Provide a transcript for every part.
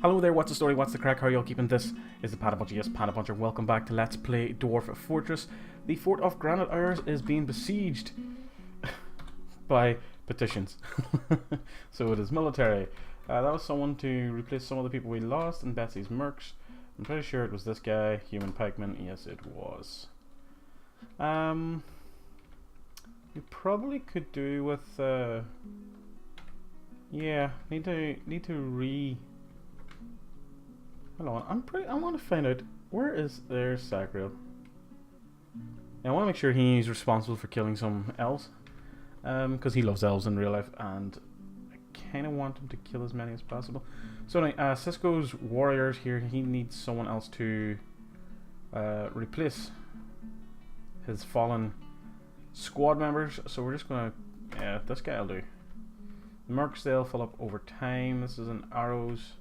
Hello there, what's the story, what's the crack, how are y'all keeping? This is the Panda Puncher, yes, Panda Puncher. Welcome back to Let's Play Dwarf Fortress. The fort of Granitehours is being besieged by petitions. So it is military. That was someone to replace some of the people we lost in Betsy's mercs. I'm pretty sure it was this guy, Human Pikeman. Yes, it was. We probably could do with yeah, need to hold on, I want to find out where is their Sacriel. I want to make sure he's responsible for killing some elves, because he loves elves in real life, and I kind of want him to kill as many as possible. So anyway, Cisco's warriors here. He needs someone else to replace his fallen squad members. So we're just gonna, yeah, this guy will do. The mercs, they'll fill up over time. This is an arrows.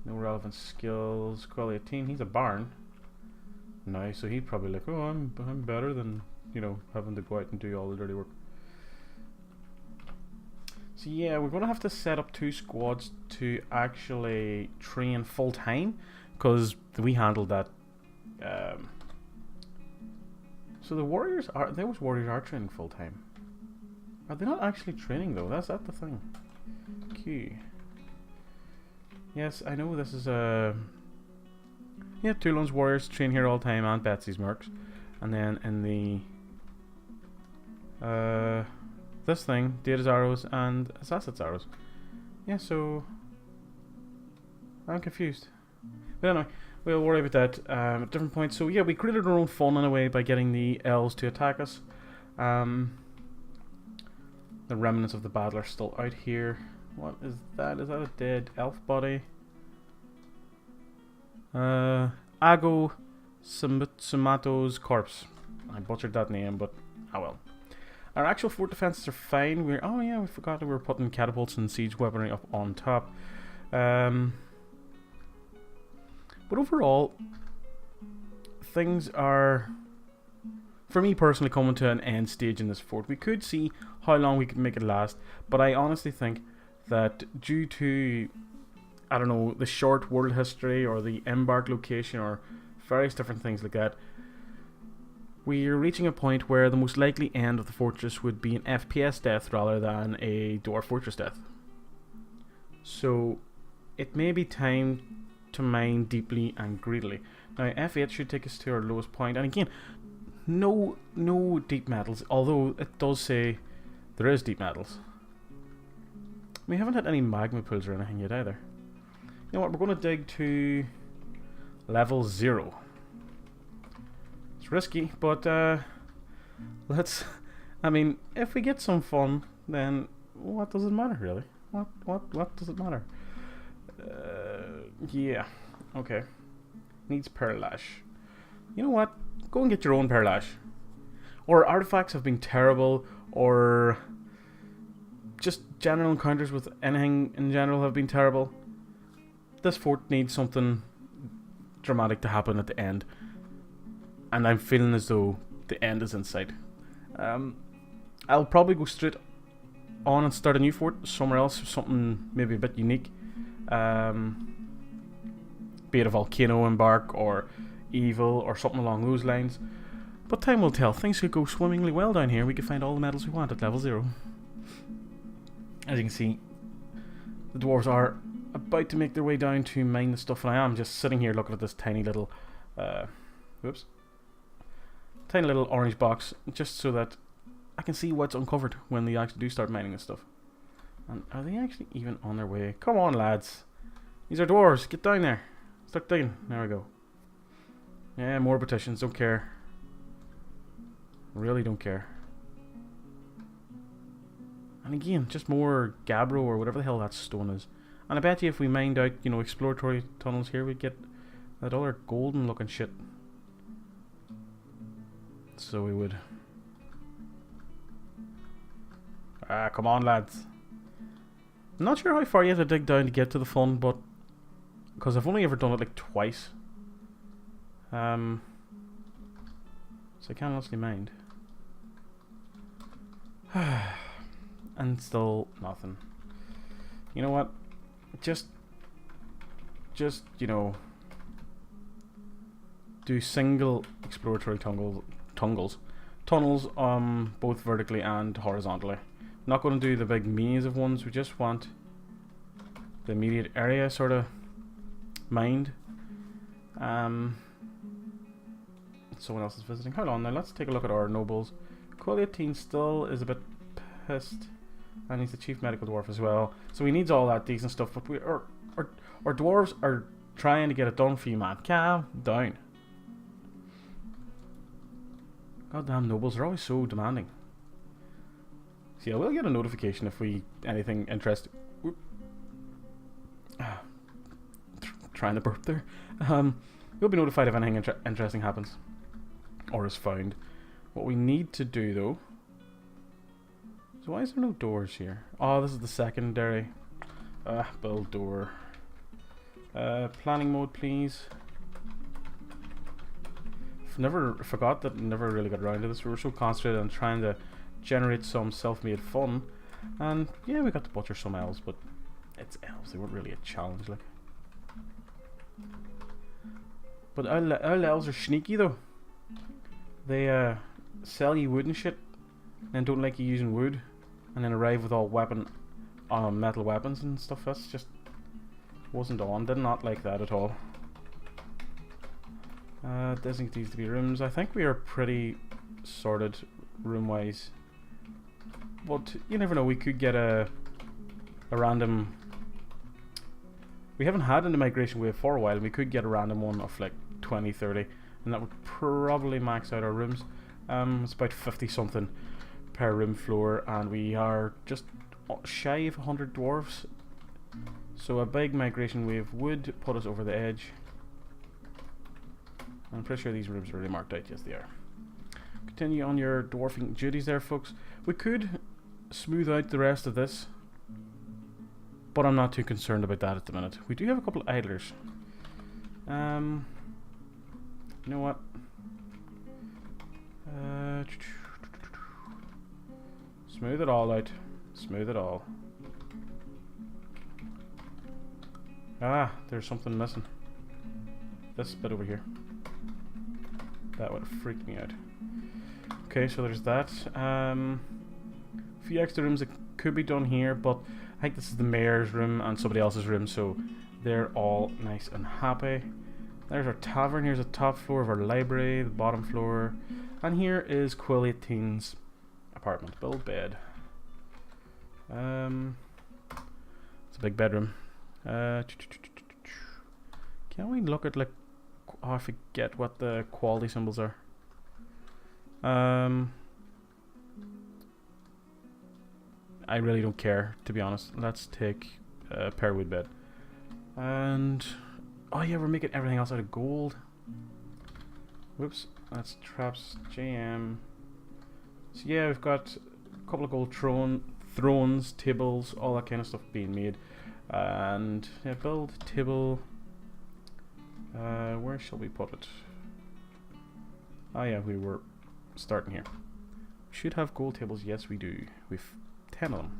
No relevant skills. Quality 18. He's a Baron. Nice. So he'd probably like, oh, I'm better than, you know, having to go out and do all the dirty work. So yeah, we're gonna have to set up 2 squads to actually train full time, because we handled that. So the warriors are, those warriors are training full time. Are they not actually training though? That's the thing. Okay. Yes, I know this is a... yeah, Toulon's warriors train here all the time, and Betsy's mercs. And then in the... this thing, Data's arrows and Assassin's arrows. Yeah, so... I'm confused. But anyway, we'll worry about that at different points. So yeah, we created our own fun in a way by getting the elves to attack us. The remnants of the battle are still out here. What is that? Is that a dead elf body? Ago Samato's corpse. I butchered that name, but oh well. Our actual fort defenses are fine. Oh yeah, we forgot that we were putting catapults and siege weaponry up on top. But overall, things are, for me personally, coming to an end stage in this fort. We could see how long we could make it last, but I honestly think that due to, I don't know, the short world history or the embark location or various different things like that, we're reaching a point where the most likely end of the fortress would be an FPS death rather than a Dwarf Fortress death. So it may be time to mine deeply and greedily. Now F8 should take us to our lowest point, and again, no deep metals, although it does say there is deep metals. We haven't had any magma pools or anything yet either. You know what, we're going to dig to level 0. It's risky, but let's... I mean, if we get some fun, then what does it matter really? What does it matter? Yeah, okay. Needs perlash. You know what? Go and get your own perlash. Or artifacts have been terrible, or just general encounters with anything in general have been terrible. This fort needs something dramatic to happen at the end, and I'm feeling as though the end is in sight. I'll probably go straight on and start a new fort somewhere else, something maybe a bit unique. Be it a volcano embark or evil or something along those lines. But time will tell. Things could go swimmingly well down here. We could find all the medals we want at level 0. As you can see, the dwarves are about to make their way down to mine the stuff, and I am just sitting here looking at this tiny little tiny little orange box, just so that I can see what's uncovered when they actually do start mining this stuff. And are they actually even on their way? Come on, lads. These are dwarves. Get down there. Start digging. There we go. Yeah, more petitions. Don't care. Really don't care. And again, just more gabbro or whatever the hell that stone is. And I bet you if we mined out, you know, exploratory tunnels here, we'd get that other golden looking shit. So we would. Ah, come on, lads. I'm not sure how far you have to dig down to get to the fun, but because I've only ever done it like twice. So I can't honestly mind. And still nothing. You know what? Just just, you know, do single exploratory tunnels, both vertically and horizontally. Not going to do the big maze of ones. We just want the immediate area sort of mined. Someone else is visiting. Hold on now, let's take a look at our nobles. Cool 18 still is a bit pissed, and he's the chief medical dwarf as well. So he needs all that decent stuff, but our dwarves are trying to get it done for you, man. Calm down. Goddamn nobles are always so demanding. So yeah, we'll get a notification if we anything interesting. Trying to burp there. We'll be notified if anything interesting happens or is found. What we need to do though. So why is there no doors here? Oh, this is the secondary. Build door. Planning mode, please. Forgot that never really got around to this. We were so concentrated on trying to generate some self-made fun, and yeah, we got to butcher some elves, but it's elves. They weren't really a challenge, like. But our elves are sneaky though. They sell you wood and shit, and don't like you using wood, and then arrive with all metal weapons and stuff. That's just wasn't on. Did not like that at all. Doesn't these to be rooms. I think we are pretty sorted room wise, but you never know. We could get a random. We haven't had an immigration wave for a while. We could get a random one of like 20, 30, and that would probably max out our rooms. It's about 50 something per room floor, and we are just shy of 100 dwarves. So a big migration wave would put us over the edge. I'm pretty sure these rooms are already marked out. Yes, they are. Continue on your dwarfing duties there, folks. We could smooth out the rest of this, but I'm not too concerned about that at the minute. We do have a couple of idlers. You know what? Smooth it all out. Smooth it all. Ah, there's something missing. This bit over here. That would freak me out. Okay, so there's that. A few extra rooms that could be done here, but I think this is the mayor's room and somebody else's room, so they're all nice and happy. There's our tavern. Here's the top floor of our library, the bottom floor, and here is Quill 18's apartment. Build bed. It's a big bedroom. Can we look at like? Oh, I forget what the quality symbols are. I really don't care, to be honest. Let's take a pearwood bed. And oh yeah, we're making everything else out of gold. Whoops, that's traps JM. So yeah, we've got a couple of gold thrones, tables, all that kind of stuff being made. And yeah, build table. Where shall we put it? Oh yeah, we were starting here. Should have gold tables. Yes, we do. We've 10 of them.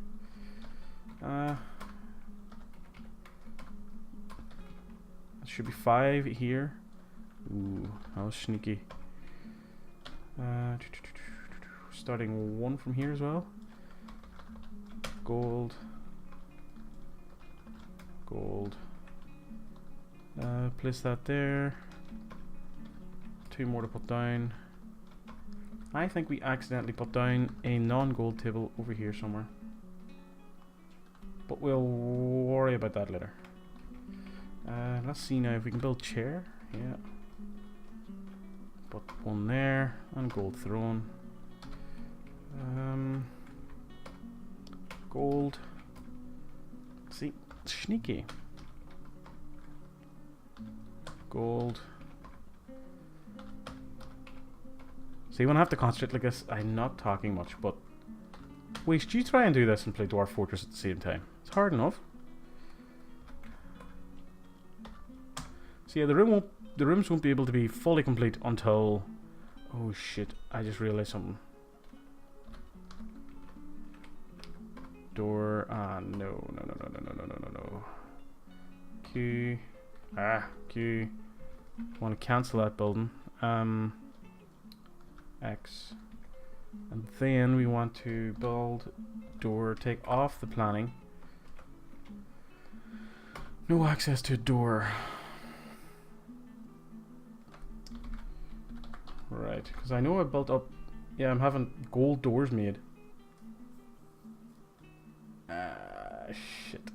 There should be 5 here. Ooh, that was sneaky. Starting 1 from here as well. Gold. Gold. Place that there. 2 more to put down. I think we accidentally put down a non-gold table over here somewhere, but we'll worry about that later. Let's see now if we can build chair. Yeah. Put 1 there and gold throne. Gold. See, sneaky. Gold. So you won't have to concentrate like this. I'm not talking much, but wait, should you try and do this and play Dwarf Fortress at the same time? It's hard enough. So yeah, the rooms won't be able to be fully complete until. Oh shit! I just realized something. Door. No. Q. Q. Want to cancel that building. X. And then we want to build door, take off the planning. No access to a door. Right, because I know I built up... Yeah, I'm having gold doors made. Shit.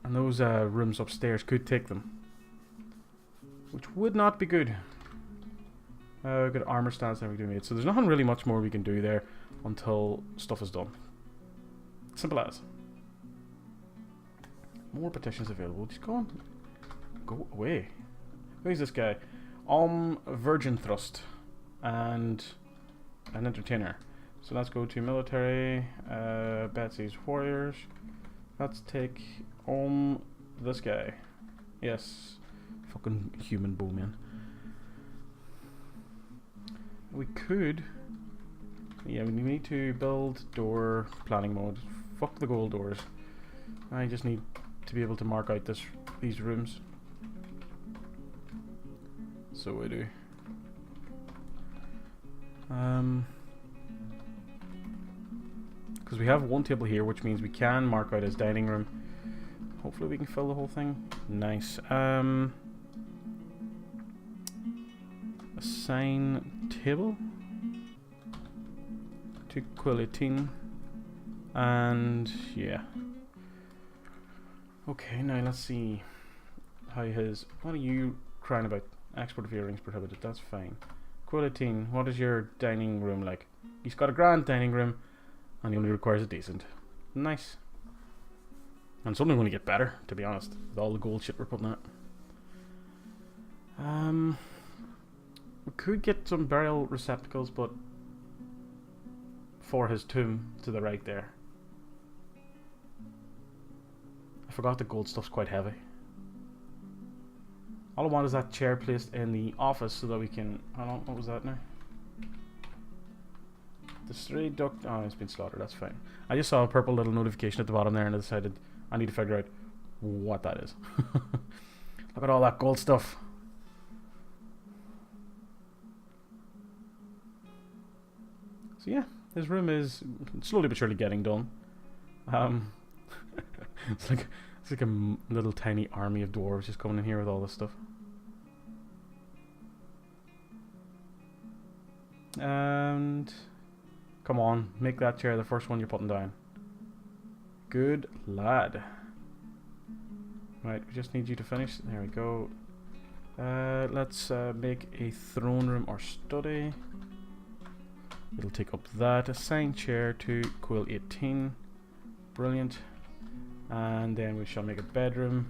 And those rooms upstairs could take them. Which would not be good. We've got armor stands and everything made. So there's nothing really much more we can do there until stuff is done. Simple as. More petitions available. Just go on. Go away. Who's this guy? Virgin Thrust. And an entertainer. So let's go to military. Betsy's warriors. Let's take this guy. Yes. Fucking human bowman. We could... Yeah, we need to build door planning mode. Fuck the gold doors. I just need to be able to mark out these rooms. So I do. Because we have one table here, which means we can mark out his dining room. Hopefully we can fill the whole thing. Nice. Assign table to Quill18. And yeah. Okay, now let's see how his... What are you crying about? Export of earrings prohibited. That's fine. Quill18, what is your dining room like? He's got a grand dining room, and he only requires a decent. Nice. And it's only going to get better, to be honest, with all the gold shit we're putting out. We could get some burial receptacles, but for his tomb to the right there. I forgot the gold stuff's quite heavy. All I want is that chair placed in the office so that we can... Hold on, what was that now? The stray duck... Oh, it's been slaughtered, that's fine. I just saw a purple little notification at the bottom there and I decided I need to figure out what that is. Look at all that gold stuff. So yeah, this room is slowly but surely getting done. It's like a little tiny army of dwarves just coming in here with all this stuff. And come on, make that chair the first one you're putting down. Good lad. Right, we just need you to finish. There we go. Let's make a throne room or study. It'll take up that. Assign chair to Quill18. Brilliant. And then we shall make a bedroom.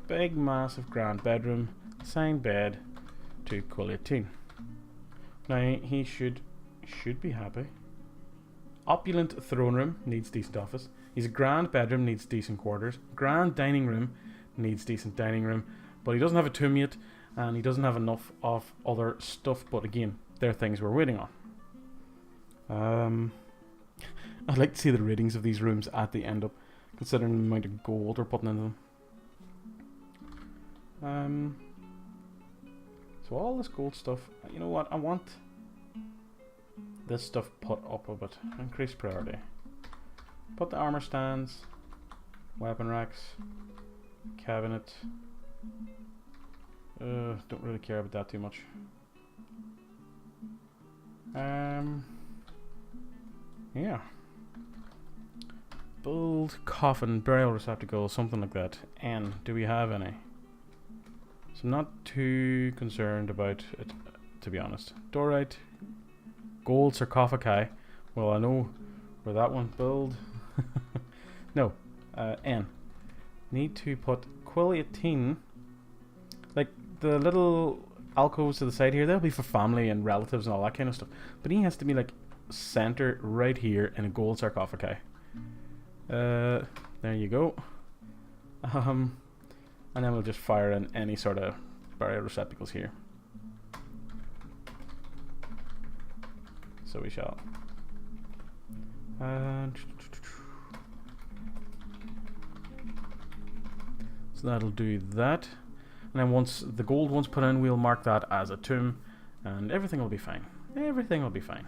Big, massive, grand bedroom. Assign bed to Quill18. Now he should be happy. Opulent throne room needs decent office. He's a grand bedroom, needs decent quarters. Grand dining room needs decent dining room. But he doesn't have a tomb yet, and he doesn't have enough of other stuff. But again, there are things we're waiting on. I'd like to see the ratings of these rooms at the end up, considering the amount of gold we're putting into them. So all this gold stuff, you know what, I want this stuff put up a bit. Increase priority. Put the armor stands, weapon racks, cabinet. Don't really care about that too much. Yeah. Build coffin, burial receptacle, something like that. And do we have any? So I'm not too concerned about it, to be honest. Dorite, gold sarcophagi. Well, I know where that one. Build. No. N. Need to put Quill18. Like the little alcoves to the side here, they'll be for family and relatives and all that kind of stuff. But he has to be like center right here in a gold sarcophagi. There you go. And then we'll just fire in any sort of burial receptacles here. So we shall. So that'll do that. And then once the gold one's put in, we'll mark that as a tomb, and everything will be fine. Everything will be fine.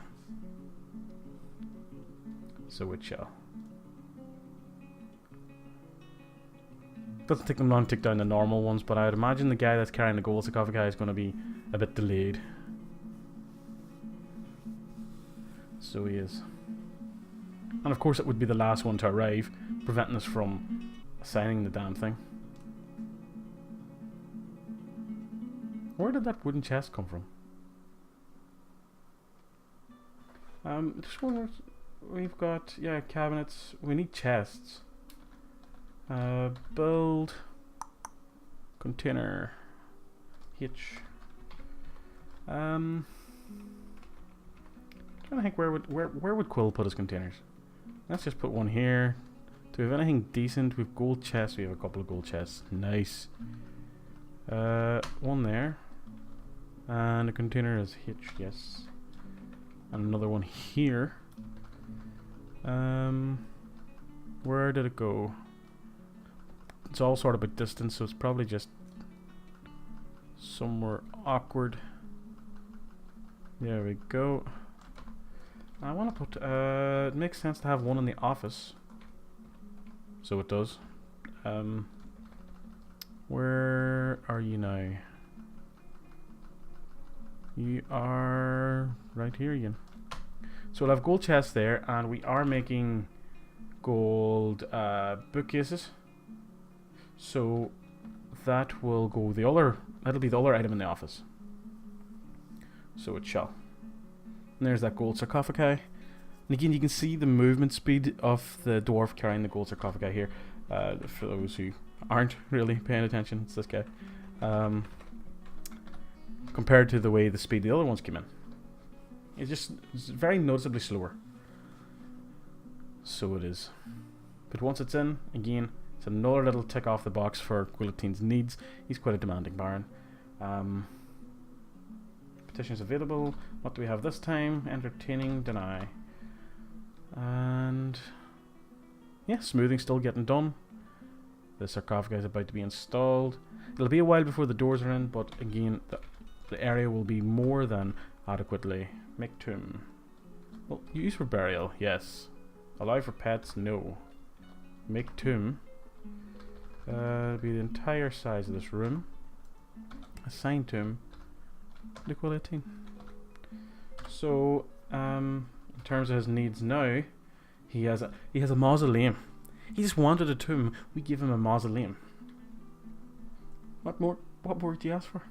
So it shall. Doesn't take them long to take down the normal ones, but I'd imagine the guy that's carrying the gold sarcophagi is going to be a bit delayed. So he is. And of course it would be the last one to arrive, preventing us from assigning the damn thing. Where did that wooden chest come from? Just wonder, we've got, yeah, cabinets. We need chests. Build container H. Trying to think where would Quill put his containers? Let's just put one here. Do we have anything decent? We've gold chests. We have a couple of gold chests. Nice. One there. And a container is H, yes. And another one here. Where did it go? It's all sort of about distance, so it's probably just somewhere awkward. There we go. I want to put, it makes sense to have one in the office. So it does. Where are you now? You are right here again. So we'll have gold chests there, and we are making gold bookcases. So that will go the other, that'll be the other item in the office. So it shall. And there's that gold sarcophagi. And again, you can see the movement speed of the dwarf carrying the gold sarcophagi here. For those who aren't really paying attention, it's this guy. Compared to the way the speed the other ones came in. It's very noticeably slower. So it is. But once it's in, again, it's another little tick off the box for Guillotine's needs. He's quite a demanding baron. Petitions available. What do we have this time? Entertaining, deny. And yeah, smoothing still getting done. The sarcophagi is about to be installed. It'll be a while before the doors are in, but again, the area will be more than adequately. Make tomb. Well, use for burial, yes. Allow for pets, no. Make tomb. Be the entire size of this room. Assign tomb. Liquidity. So, in terms of his needs now, he has a mausoleum. He just wanted a tomb. We give him a mausoleum. What more do you ask for?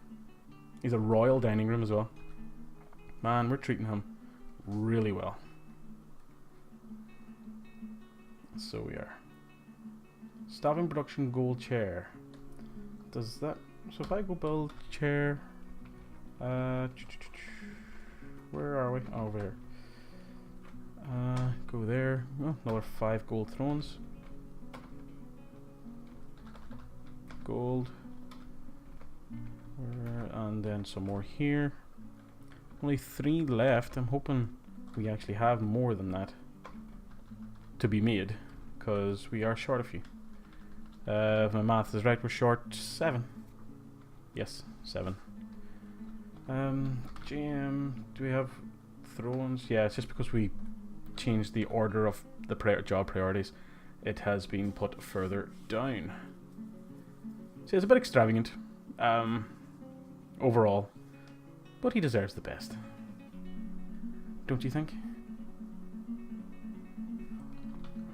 He's a royal dining room as well. Man, we're treating him really well. So we are. Stopping production gold chair. Does that... So if I go build chair... where are we? Oh, over here. Go there. Oh, another 5 gold thrones. Gold. And then some more here. Only 3 left. I'm hoping we actually have more than that to be made, because we are short a few. If my math is right, we're short 7. Yes, 7. GM, do we have thrones? Yeah, it's just because we changed the order of the job priorities. It has been put further down. So it's a bit extravagant, overall, but he deserves the best. Don't you think?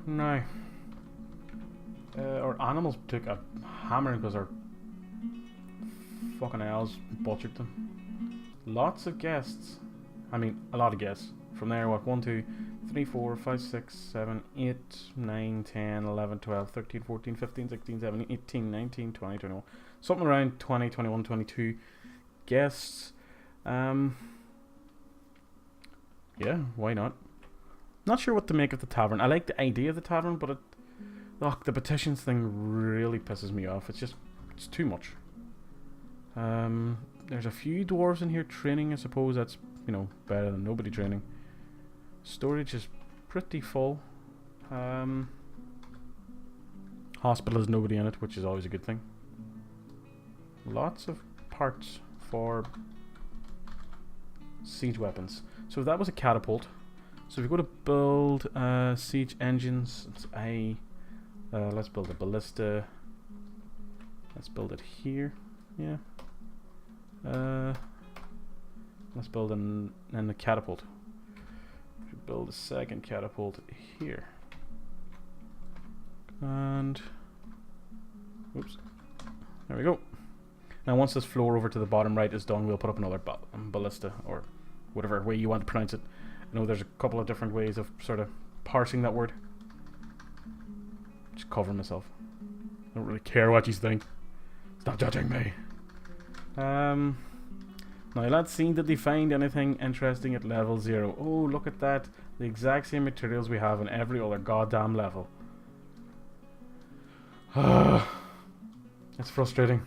No. Our animals took a hammering because our fucking elves butchered them. Lots of guests. I mean, a lot of guests. From there, what? 1, 2, 3, 4, 5, 6, 7, 8, 9, 10, 11, 12, 13, 14, 15, 16, 17, 18, 19, 20, 21. Something around 20, 21, 22 guests. Yeah, why not? Not sure what to make of the tavern. I like the idea of the tavern, but the petitions thing really pisses me off. It's too much. There's a few dwarves in here training. I suppose that's, better than nobody training. Storage is pretty full. Hospital has nobody in it, which is always a good thing. Lots of parts for siege weapons. So that was a catapult. So if we go to build siege engines, it's let's build a ballista. Let's build it here. Yeah. Let's build an a catapult. We should build a second catapult here. And oops. There we go. Now once this floor over to the bottom right is done, we'll put up another ballista, or whatever way you want to pronounce it. I know there's a couple of different ways of sort of parsing that word. Just covering myself. I don't really care what you think. Stop judging me. Now let's see, did they find anything interesting at level 0? Oh, look at that. The exact same materials we have in every other goddamn level. It's frustrating.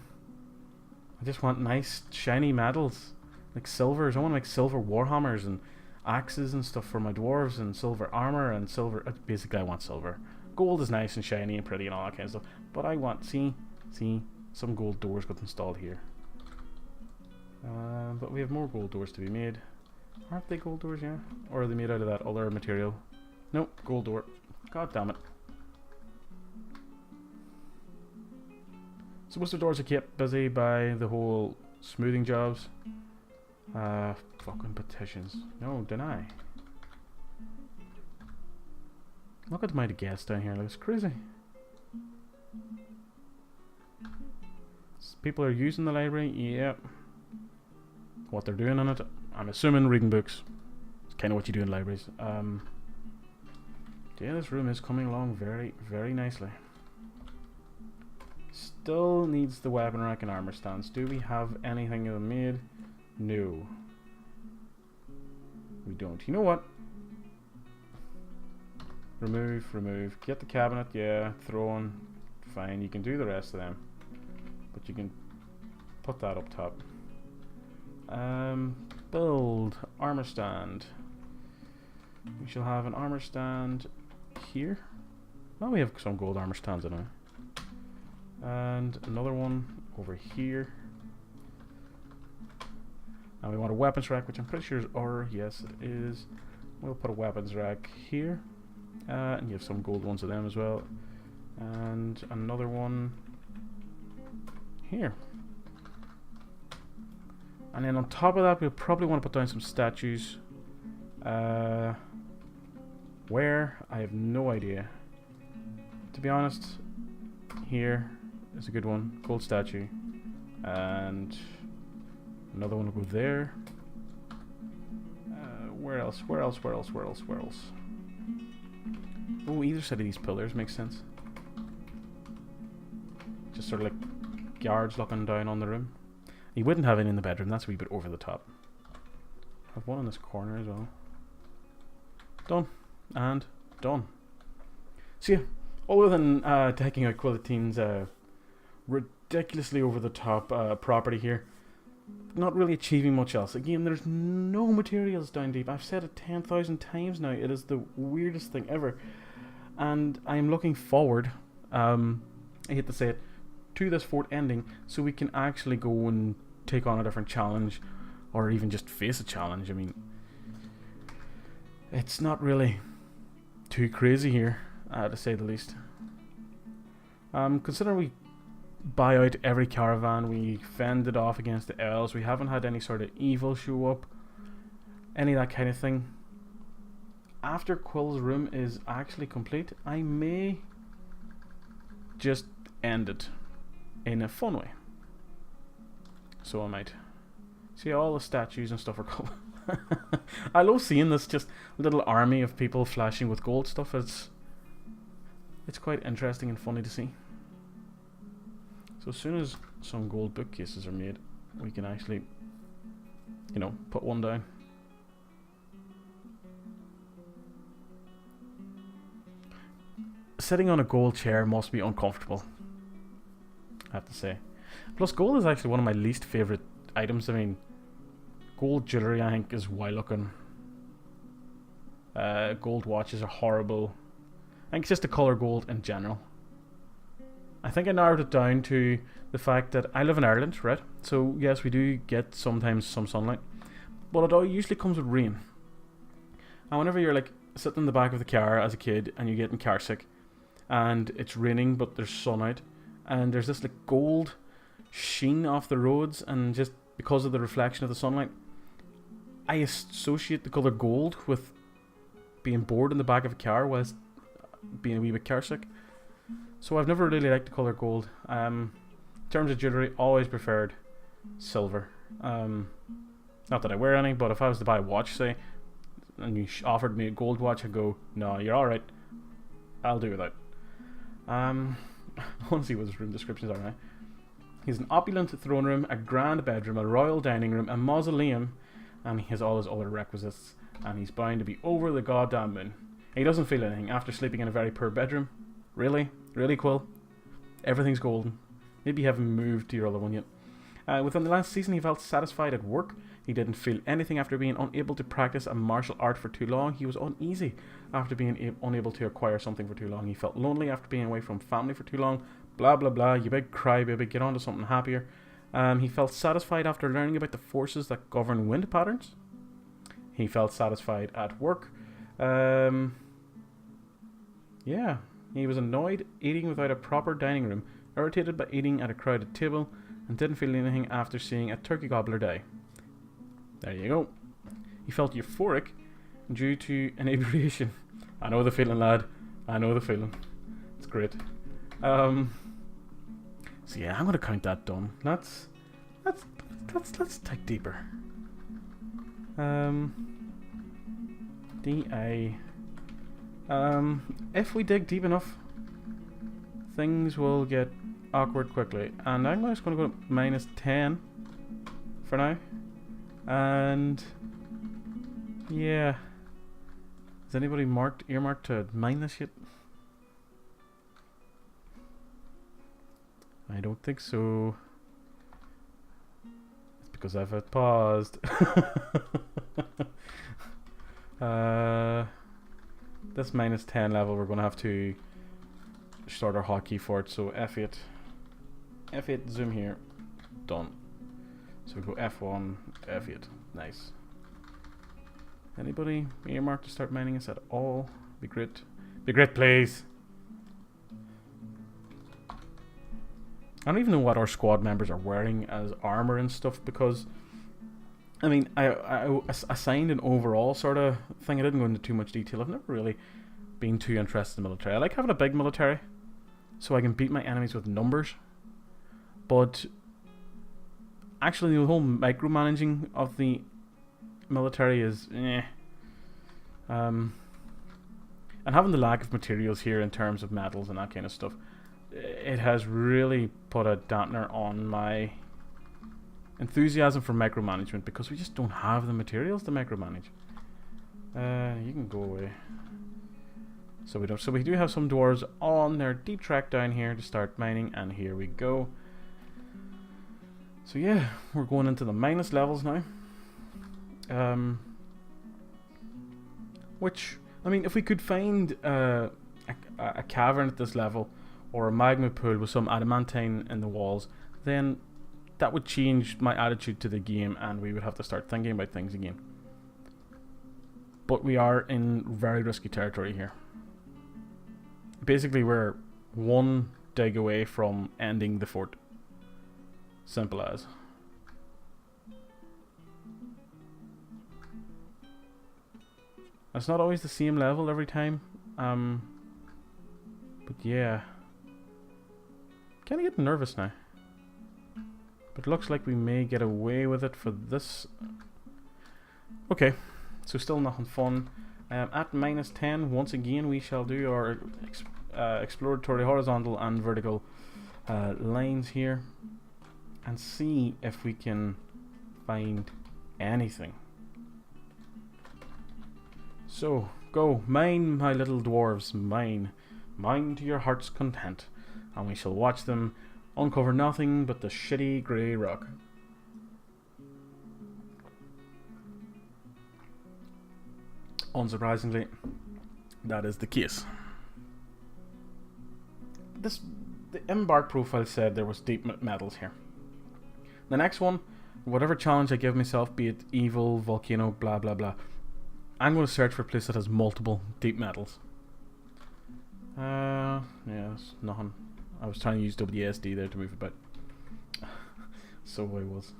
I just want nice shiny metals. Like silvers. I want to make silver warhammers and axes and stuff for my dwarves, and silver armor and silver. Basically I want silver. Gold is nice and shiny and pretty and all that kind of stuff. But I want, see, some gold doors got installed here. But we have more gold doors to be made. Aren't they gold doors, yeah? Or are they made out of that other material? Nope, gold door. God damn it. So most of the doors are kept busy by the whole smoothing jobs. Fucking petitions. No, deny. Look at my guests down here, it looks crazy. People are using the library, yep. What they're doing on it, I'm assuming reading books. It's kind of what you do in libraries. Yeah, this room is coming along very, very nicely. Still needs the weapon rack and armor stands. Do we have anything of them made? No. We don't. You know what? Remove. Get the cabinet, yeah. Throw on. Fine, you can do the rest of them. But you can put that up top. Build armor stand. We shall have an armor stand here. Oh, we have some gold armor stands in it. And another one over here. And we want a weapons rack, which I'm pretty sure is R. Yes, it is. We'll put a weapons rack here. And you have some gold ones of them as well. And another one here. And then on top of that, we'll probably want to put down some statues. Where? I have no idea. To be honest, here is a good one. Gold statue. And another one will go there. Where else? Oh, either side of these pillars makes sense. Just sort of like guards looking down on the room. You wouldn't have it in the bedroom, that's a wee bit over the top. Have one in this corner as well. Done. And done. So yeah, other than taking out Quilletine's ridiculously over the top property here, not really achieving much else. Again, there's no materials down deep. I've said it 10,000 times now. It is the weirdest thing ever. And I'm looking forward, I hate to say it, to this fort ending so we can actually go and take on a different challenge, or even just face a challenge. I mean, it's not really too crazy here, to say the least. Considering we buy out every caravan, we fended off against the elves, we haven't had any sort of evil show up, any of that kind of thing. After Quill's room is actually complete, I may just end it in a fun way. So I might. See, all the statues and stuff are cool. I love seeing this just little army of people flashing with gold stuff. It's quite interesting and funny to see. So as soon as some gold bookcases are made, we can actually, you know, put one down. Sitting on a gold chair must be uncomfortable, I have to say. Plus, gold is actually one of my least favourite items. I mean, gold jewellery I think is wild looking. Gold watches are horrible. I think it's just the colour gold in general. I think I narrowed it down to the fact that I live in Ireland, right? So yes, we do get sometimes some sunlight, but it all usually comes with rain. And whenever you're like sitting in the back of the car as a kid and you're getting car sick, and it's raining but there's sun out, and there's this like gold sheen off the roads, and just because of the reflection of the sunlight, I associate the colour gold with being bored in the back of a car whilst being a wee bit car sick. So I've never really liked the colour gold. In terms of jewellery, always preferred silver. Not that I wear any, but if I was to buy a watch, say, and you offered me a gold watch, I'd go, no, you're alright. I'll do without. I want to see what his room descriptions are now. He's an opulent throne room, a grand bedroom, a royal dining room, a mausoleum, and he has all his other requisites, and he's bound to be over the goddamn moon. He doesn't feel anything after sleeping in a very poor bedroom. Really? Really, Quill? Everything's golden. Maybe you haven't moved to your other one yet. Within the last season, he felt satisfied at work. He didn't feel anything after being unable to practice a martial art for too long. He was uneasy after being unable to acquire something for too long. He felt lonely after being away from family for too long. Blah, blah, blah. You big crybaby. Get on to something happier. He felt satisfied after learning about the forces that govern wind patterns. He felt satisfied at work. Yeah. He was annoyed eating without a proper dining room, irritated by eating at a crowded table, and didn't feel anything after seeing a turkey gobbler die. There you go. He felt euphoric due to inebriation. I know the feeling, lad. I know the feeling. It's great. So yeah, I'm gonna count that done. Let's dig deeper. D-A. If we dig deep enough, things will get awkward quickly. And I'm just going to go to -10 for now. And yeah, is anybody earmarked to mine this yet? I don't think so. It's because I've paused. This -10 level, we're going to have to start our hotkey for it. So F8, zoom here, done. So we go F1, F8, nice. Anybody earmarked to start mining us at all? Be great, please. I don't even know what our squad members are wearing as armor and stuff, because I mean, I assigned an overall sort of thing. I didn't go into too much detail. I've never really been too interested in the military. I like having a big military so I can beat my enemies with numbers. But actually, the whole micromanaging of the military is and having the lack of materials here in terms of metals and that kind of stuff, it has really put a dampener on my enthusiasm for micromanagement, because we just don't have the materials to micromanage. You can go away. So we don't. So we do have some dwarves on their deep track down here to start mining, and here we go. So yeah, we're going into the minus levels now. Which, I mean, if we could find a cavern at this level, or a magma pool with some adamantine in the walls, then that would change my attitude to the game, and we would have to start thinking about things again. But we are in very risky territory here. Basically, we're one dig away from ending the fort. Simple as. It's not always the same level every time. But yeah. Kinda getting nervous now. But looks like we may get away with it for this. Okay, so still nothing fun. At -10, once again, we shall do our exploratory horizontal and vertical lines here, and see if we can find anything. So, go, mine, my little dwarves, mine. Mine to your heart's content. And we shall watch them uncover nothing but the shitty grey rock. Unsurprisingly, that is the case. This the embark profile said there was deep metals here. The next one, whatever challenge I give myself, be it evil, volcano, blah blah blah, I'm going to search for a place that has multiple deep metals. Yeah, that's nothing. I was trying to use WSD there to move about. So I was.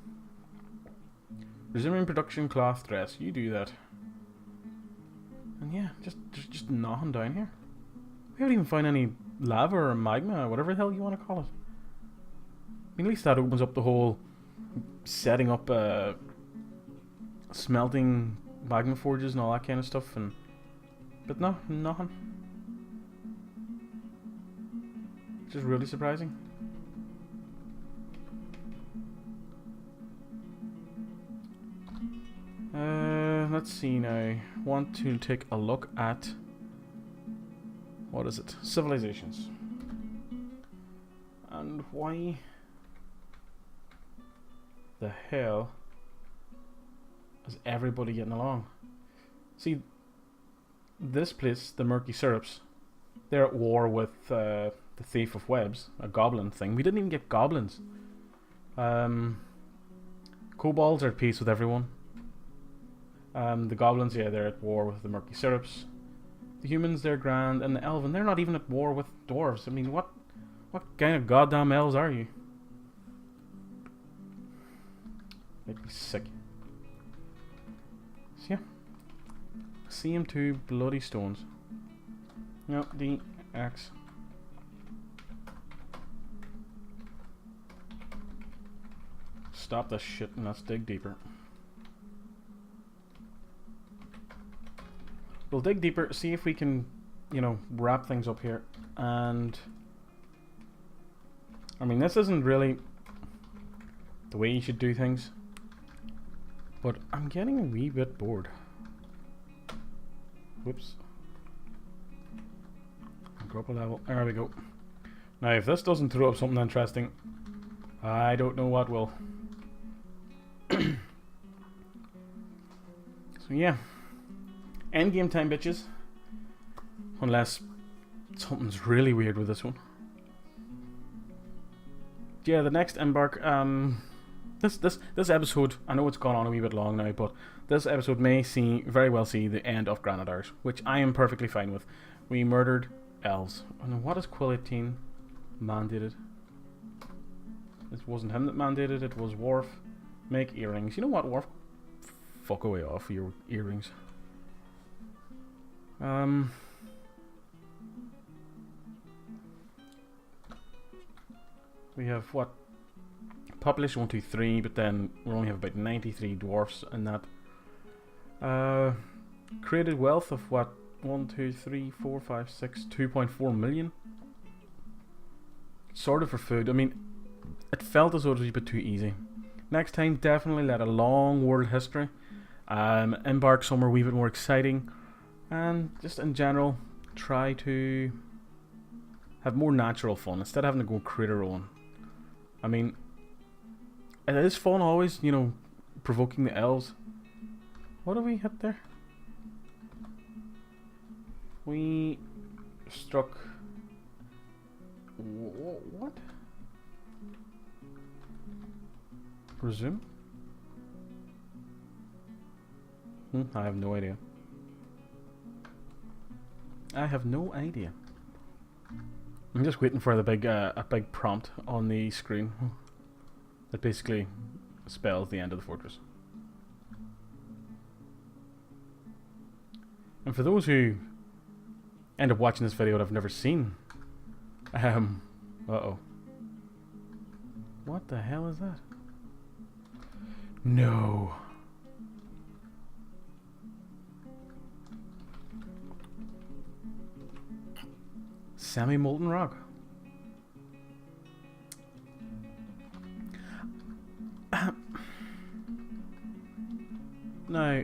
Resuming production cloth dress. You do that. And yeah, there's just nothing down here. We haven't even found any lava or magma or whatever the hell you want to call it. I mean, at least that opens up the whole setting up smelting magma forges and all that kind of stuff. But no, nothing. Which is really surprising. Let's see now. Want to take a look at, what is it? Civilizations. And why the hell is everybody getting along? See, this place, the Murky Syrups, they're at war with the Thief of Webs, a goblin thing. We didn't even get goblins. Kobolds are at peace with everyone. The goblins, yeah, they're at war with the Murky Syrups. The humans, they're grand, and the elven, they're not even at war with dwarves. I mean, what kind of goddamn elves are you? Make me sick. So yeah, CM2 bloody stones. No, D X. Stop this shit and let's dig deeper. We'll dig deeper, see if we can, you know, wrap things up here. And I mean, this isn't really the way you should do things, but I'm getting a wee bit bored. Whoops. Go up a level. There we go. Now, if this doesn't throw up something interesting, I don't know what will. So yeah. Endgame time, bitches. Unless something's really weird with this one. Yeah, the next embark. This episode, I know it's gone on a wee bit long now, but this episode may very well see the end of Granitehours, which I am perfectly fine with. We murdered elves. And what is Quill18 mandated? This wasn't him that mandated it. Was Dwarf. Make earrings. You know what, Dwarf? Fuck away off your earrings. We have what? Population 1, 2, 3, but then we only have about 93 dwarfs in that. Created wealth of what? 1, 2, 3, 4, 5, 6, 2.4 million. Sorted for food. I mean, it felt as though it was a bit too easy. Next time, definitely let a long world history. Embark somewhere a wee bit more exciting. And just in general, try to have more natural fun instead of having to go create our own. I mean, it is fun always, you know, provoking the elves. What do we hit there? We struck... What? Resume? I have no idea. I have no idea. I'm just waiting for the big a big prompt on the screen that basically spells the end of the fortress. And for those who end up watching this video that I've never seen, uh-oh. What the hell is that? No. Semi-molten rock. Now,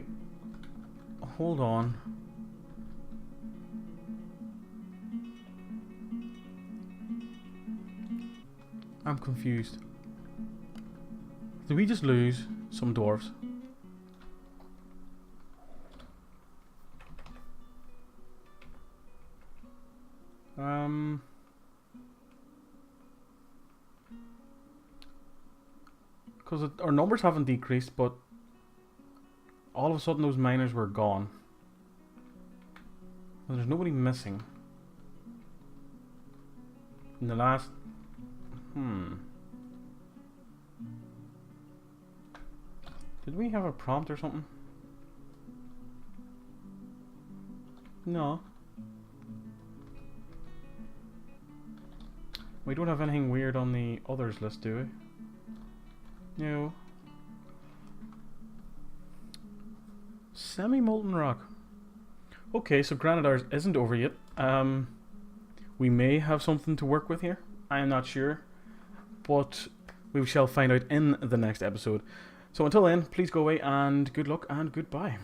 hold on. I'm confused. Did we just lose some dwarves? Because our numbers haven't decreased, but all of a sudden those miners were gone. And there's nobody missing. In the last... Did we have a prompt or something? No. We don't have anything weird on the others list, do we? No. Semi-molten rock. Okay, so Granitehours isn't over yet. We may have something to work with here. I am not sure. But we shall find out in the next episode. So until then, please go away and good luck and goodbye.